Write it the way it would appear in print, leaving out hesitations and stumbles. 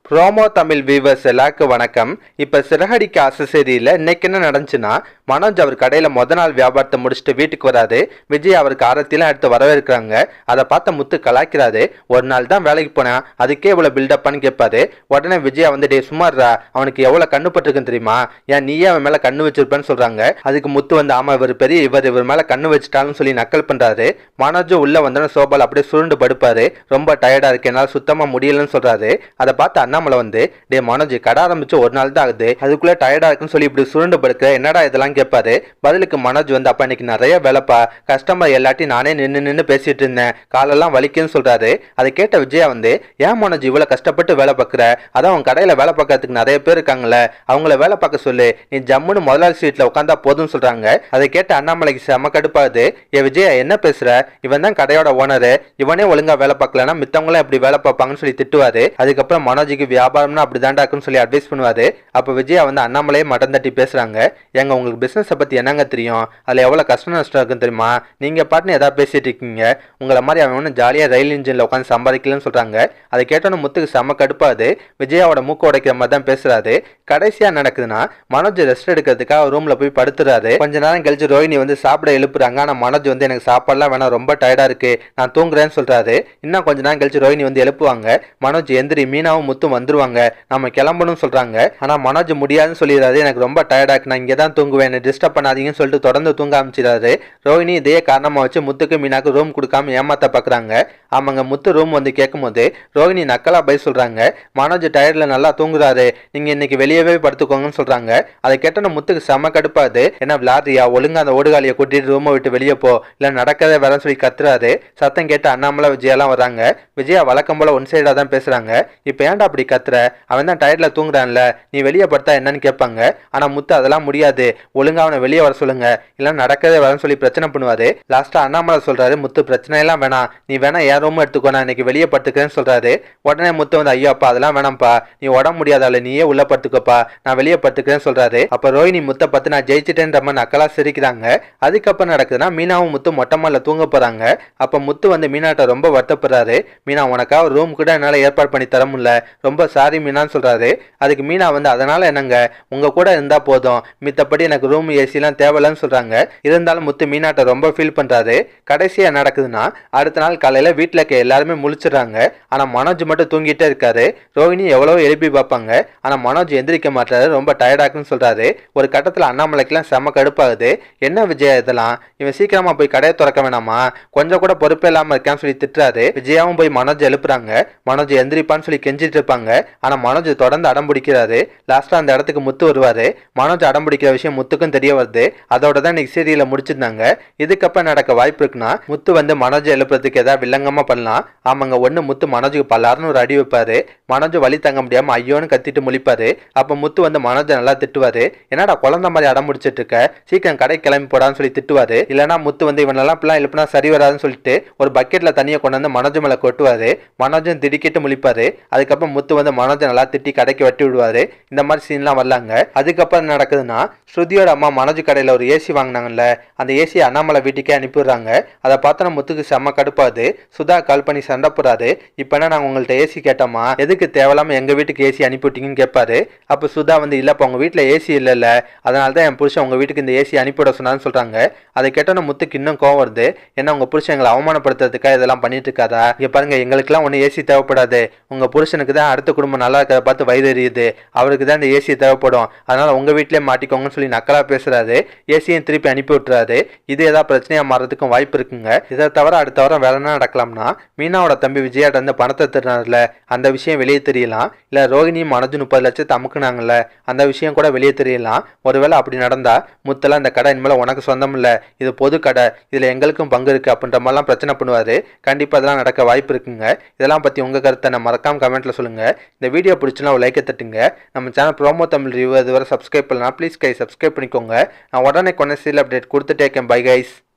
Promo Tamil viewers எல்லாருக்கும் வணக்கம். இப்போ சிறகடிக்க ஆசை செய்தியில் இன்னைக்கு என்ன நடந்துச்சுன்னா, மனோஜ் அவர் கடையில் நாள் வியாபாரத்தை முடிச்சுட்டு வீட்டுக்கு வராது. விஜய் அவருக்கு ஆரத்திலாம் எடுத்து வரவேற்கிறாங்க. அதை பார்த்த முத்து கலாய்க்கிறாரு. ஒரு நாள் தான் வேலைக்கு போனேன், அதுக்கே இவ்வளோ பில்டப்பான்னு கேட்பாரு. உடனே விஜய் வந்து டே சுமார்ரா, அவனுக்கு எவ்வளோ கண்ணு பட்டுருக்குன்னு தெரியுமா, ஏன் நீயே அவன் மேலே கண்ணு வச்சிருப்பேன்னு சொல்கிறாங்க. அதுக்கு முத்து வந்து ஆமாம் இவர் பெரிய இவர் மேலே கண்ணு வச்சுட்டாலும் சொல்லி நக்கல் பண்ணுறாரு. மனோஜும் உள்ளே வந்தோன்னே சோபால் அப்படியே சுருண்டு படுப்பாரு. ரொம்ப டயர்டாக இருக்கு, என்னால் சுத்தமாக முடியலன்னு சொல்கிறாரு. அதை பார்த்து அண்ணாமலை வந்து டே மனோஜ் கடை ஆரம்பிச்சு ஒரு நாள் தான் ஆகுது, அதுக்குள்ள டயர்டா இருக்குன்னு சொல்லி இப்படி சுருண்டு படுக்க என்னடா இதெல்லாம் கேட்பாரு. பதிலுக்கு மனோஜ் வந்து அப்ப இன்னைக்கு நிறைய வேலைப்பா, கஸ்டமர் எல்லாத்தையும் நானே நின்று பேசிட்டு இருந்தேன், காலெல்லாம் வலிக்குன்னு சொல்றாரு. அதை கேட்ட விஜயா வந்து ஏன் மனோஜ் இவ்வளவு கஷ்டப்பட்டு வேலை பார்க்குற, அதான் உன் கடையில வேலை பார்க்கறதுக்கு நிறைய பேர் இருக்காங்கல்ல, அவங்கள வேலை பார்க்க சொல்லு, நீ ஜம்முன்னு முதலாளி சீட்ல உட்காந்தா போதும்னு சொல்றாங்க. அதை கேட்ட அண்ணாமலைக்கு செம கடுப்பாது. ஏ விஜயா என்ன பேசுற, இவன் தான் கடையோட ஓனரு, இவனே ஒழுங்கா வேலை பார்க்கலன்னா மித்தவங்களும் எப்படி வேலை பார்ப்பாங்கன்னு சொல்லி திட்டுவாரு. அதுக்கப்புறம் மனோஜுக்கு வியாபாரம் அப்படிதான்டா இருக்குன்னு சொல்லி அட்வைஸ் பண்ணுவாரு. அப்ப விஜயா வந்து அண்ணாமலையே மட்டன் தட்டி பேசுறாங்க. எங்க உங்களுக்கு பிசினஸ் பத்தி என்னங்க தெரியும், அதுல எவ்வளவு கஷ்டம் நஷ்டம் இருக்குன்னு தெரியுமா, நீங்க பாட்டுன்னு ஏதாவது பேசிட்டு இருக்கீங்க, உங்களை மாதிரி அவன் ஒன்றும் ஜாலியா ரயில் இன்ஜின்ல உட்காந்து சம்பாதிக்கலன்னு சொல்றாங்க. அதை கேட்டோன்னு முத்துக்கு செம்ம கடுப்பாது. விஜயாவோட மூக்க உடைக்கிற மாதிரி தான் பேசுறாரு. கடைசியா நடக்குதுன்னா மனோஜ் ரெஸ்ட் எடுக்கிறதுக்காக ரூம்ல போய் படுத்துறாரு. கொஞ்ச நேரம் கழிச்சு ரோஹினி வந்து சாப்பிட எழுப்புறாங்க. ஆனா மனோஜ் வந்து எனக்கு சாப்பாடுலாம் வேணாம், ரொம்ப டயர்டா இருக்கு, நான் தூங்குறேன்னு சொல்றாரு. இன்னும் கொஞ்ச நேரம் கழிச்சு ரோஹினி வந்து எழுப்புவாங்க. மனோஜ் எந்திரி, மீனாவும் முத்தும் வந்துருவாங்க, நம்ம கிளம்பணும் சொல்றாங்க. ஆனா மனோஜ் முடியாதுன்னு சொல்லிடுறாரு. எனக்கு ரொம்ப டயர்டா இருக்கு, நான் இங்கே தான் தூங்குவேன், டிஸ்டர்ப் பண்ணாதீங்கன்னு சொல்லிட்டு தொடர்ந்து தூங்க ஆரம்பிச்சிடாரு. ரோஹினி இதே காரணமா வச்சு முத்துக்கு மீனாக்கு ரூம் கொடுக்காம ஏமாத்த பாக்குறாங்க. ஆமாங்க, முத்து ரூம் வந்து கேட்கும் போது ரோஹினி நக்கலா போய் சொல்றாங்க, மனோஜ் டயர்ட்ல நல்லா தூங்குறாரு, நீங்க இன்னைக்கு வெளியவே படுத்துக்கோங்கன்னு சொல்றாங்க. அதை கேட்டோன்னு முத்துக்கு செம கடுப்பாது. என்ன விளாட்றியா, ஒழுங்கா அந்த ஓடுகாலியை கூட்டிட்டு ரூமை விட்டு வெளியே போ, இல்ல நடக்கதே வரன்னு சொல்லி கத்துறாரு. சத்தம் கேட்டு அண்ணாமலை விஜயெல்லாம் வர்றாங்க. விஜயா வழக்கம் போல ஒன் சைடா தான் பேசுறாங்க. இப்ப ஏன்டா அப்படி கத்துற, அவன் தான் டயர்ட்ல தூங்குறான்ல, நீ வெளியே படுத்தா என்னன்னு கேட்பாங்க. ஆனா முத்து அதெல்லாம் முடியாது, ஒழுங்கா அவனை வெளியே வர சொல்லுங்க, இல்ல நடக்கதே வரன்னு சொல்லி பிரச்சனை பண்ணுவாரு. லாஸ்டா அண்ணாமலை சொல்றாரு, முத்து பிரச்சனை எல்லாம் வேணாம், நீ வேணா என் ரூம் எடுத்துக்கோ, நான் இன்னைக்கு வெளியே படுத்துக்கிறேன்னு சொல்றாரு. உடனே முத்து வந்து ஐயோ அப்பா அதெல்லாம் வேணாம்ப்பா, நீ உடம்பு முடியாதால நீயே உள்ள படுத்துக்கோப்பா, நான் வெளியே படுத்துக்கிறேன்னு சொல்றாரு. அப்ப ரோஹினி முத்தை பத்து நான் ஜெயிச்சிட்டேன்ற மாதிரி நக்கலா சிரிக்கிறாங்க. அதுக்கப்புறம் நடக்குதுன்னா மீனாவும் முத்து மொட்டை மாடில தூங்க போறாங்க. அப்ப முத்து வந்து மீனாட்ட ரொம்ப வருத்தப்படுறாரு. மீனா உனக்காக ரூம் கூட என்னால ஏற்பாடு பண்ணி தர முடியல, ரொம்ப சாரி மீனான்னு சொல்றாரு. அதுக்கு மீனா வந்து அதனால என்னங்க, உங்க கூட இருந்தா போதும், மித்தப்படி எனக்கு ரூம் ஏசிலாம் தேவையில்லன்னு சொல்றாங்க. இருந்தாலும் முத்து மீனாட்ட ரொம்ப ஃபீல் பண்றாரு. கடைசியா நடக்குதுன்னா அடுத்த நாள் காலையில வீட்டுல இருக்க எல்லாருமே முழிச்சிடுறாங்க. ஆனா மனோஜ் மட்டும் தூங்கிட்டே இருக்காரு. ரோஹினி எவ்வளவோ எழுப்பி பார்ப்பாங்க, ஆனா மனோஜ் எந்திரிக்க மாட்டாரு, ரொம்ப டயர்டாக்குன்னு சொல்றாரு. ஒரு கட்டத்துல அண்ணாமலைக்கெல்லாம் செம கடுப்பாகுது. என்ன விஜயா இதெல்லாம், இவன் சீக்கிரமா போய் கடையை திறக்க வேணாமா, கொஞ்சம் கூட பொறுப்பே இல்லாம இருக்கான்னு சொல்லி திட்டுறாரு. விஜயாவும் போய் மனோஜ் எழுப்புறாங்க. மனோஜ் எந்திரிப்பான்னு சொல்லி கெஞ்சிட்டு இருப்பாங்க. ஆனா மனோஜ் தொடர்ந்து அடம் பிடிக்கிறாரு. லாஸ்டா அந்த இடத்துக்கு முத்து வருவாரு. மனோஜ் அடம் பிடிக்கிற விஷயம் முத்துக்கும் தெரிய வருது. அதோட தான் இன்னைக்கு சீரியல முடிச்சிருந்தாங்க. இதுக்கப்புறம் நடக்க வாய்ப்பு இருக்குன்னா முத்து வந்து மனோஜ் எழுப்புறதுக்கு ஏதாவது வில்லங்கமா பண்ணலாம். ஆமாங்க, ஒண்ணு முத்து மனோஜுக்கு பல்லாருன்னு ஒரு அடி வைப்பாரு. மனோஜ் வலி தங்க முடியாம ஐயோன்னு கத்திட்டு முழிப்பாரு. அப்ப முத்து வந்து மனோஜ் நல்லா திட்டுவாரு. என்னடா குழந்தை மாதிரி அடம் முடிச்சிட்டு இருக்க, சீக்கிரம் கடை கிளம்பி போடான்னு சொல்லி திட்டுவாரு. இல்லைன்னா முத்து வந்து இவனெல்லாம் பிள்ளை எழுப்புனா சரி வராதுன்னு சொல்லிட்டு ஒரு பக்கெட்ல தண்ணியை கொண்டு வந்து மனோஜ் மேல கொட்டுவாரு. மனோஜும் திடுக்கிட்டு முழிப்பாரு. அதுக்கப்புறம் முத்து வந்து மனோஜ் நல்லா திட்டி கடைக்கு வெட்டி விடுவாரு. இந்த மாதிரி சீன்லாம் வரலாங்க. அதுக்கப்புறம் நடக்குதுன்னா ஸ்ருதியோட அம்மா மனோஜ் கடையில ஒரு ஏசி வாங்கினாங்கல்ல, அந்த ஏசி அண்ணாமலை வீட்டுக்கே அனுப்பிடுறாங்க. அதை பார்த்தோன்னா முத்துக்கு செம்ம கடுப்பாது. சுதா கால் பண்ணி சண்டை போறாரு. இப்ப என்ன நாங்க உங்கள்ட்ட ஏசி கேட்டோமா, எதுக்கு தேவையில்லாம எங்க வீட்டுக்கு ஏசி அனுப்பிவிட்டீங்கன்னு கேட்பாரு. அப்ப சுதா வந்து இல்லப்பா உங்க வீட்டுல ஏசி இல்லைல்ல, அதனாலதான் என் புருஷன் உங்க வீட்டுக்கு இந்த ஏசி அனுப்பிவிட சொன்னான்னு சொல்றாங்க. அதை கேட்டோன்னு முத்துக்கு இன்னும் கோவம் வருது. என்ன உங்க புருஷன் எங்களை அவமானப்படுத்துறதுக்காக இதெல்லாம் பண்ணிட்டு இருக்காரா, இங்க பாருங்க எங்களுக்கெல்லாம் ஒன்னும் ஏசி தேவைப்படாது, உங்க புருஷனுக்கு தான் அடுத்த குடும்பம் நல்லா இருக்கிறத பார்த்து வயது எரியுது, அவருக்கு தான் இந்த ஏசி தேவைப்படும், அதனால உங்க வீட்டிலே மாட்டிக்கோங்கன்னு சொல்லி நக்கலா பேசுறாரு. ஏசியும் திருப்பி அனுப்பி விட்டுறாரு. இது ஏதாவது பிரச்சனையா மாறதுக்கும் வாய்ப்பு இருக்குங்க. இதை தவிர அடுத்த வாரம் வேற என்ன நடக்கலாம்னா, மீனாவோட தம்பி விஜயாட்ட இருந்து பணத்தை திருநார்ல அந்த விஷயம் வெளியே தெரியலாம். இல்ல ரோஹினி மனோஜ் 30 லட்சத்தை அமுக்குனாங்கல்ல அந்த விஷயம் கூட வெளியே தெரியலாம். ஒருவேளை அப்படி நடந்தா முத்தெல்லாம் இந்த கடை இனிமேல உனக்கு சொந்தம் இல்ல, இது பொது கடை, இதுல எங்களுக்கும் பங்கு இருக்கு அப்படின்ற மாதிரிலாம் பிரச்சனை பண்ணுவாரு. கண்டிப்பா இதெல்லாம் நடக்க வாய்ப்பு இருக்குங்க. இதெல்லாம் பத்தி உங்க கருத்தை நான் மறக்காம கமெண்ட்ல சொல்லுங்க. இந்த வீடியோ பிடிச்சுன்னா ஒரு லைக்கை தட்டுங்க. நம்ம சேனல் ப்ரோமோ தமிழ் ரிவ்யூ இதுவரை சப்ஸ்கிரைப் பண்ணலாம், ப்ளீஸ் கை சப்ஸ்கிரைப் பண்ணிக்கோங்க. நான் உடனே கொண்டு சீரியல் அப்டேட் கொடுத்துட்டே இருக்கேன். Bye guys.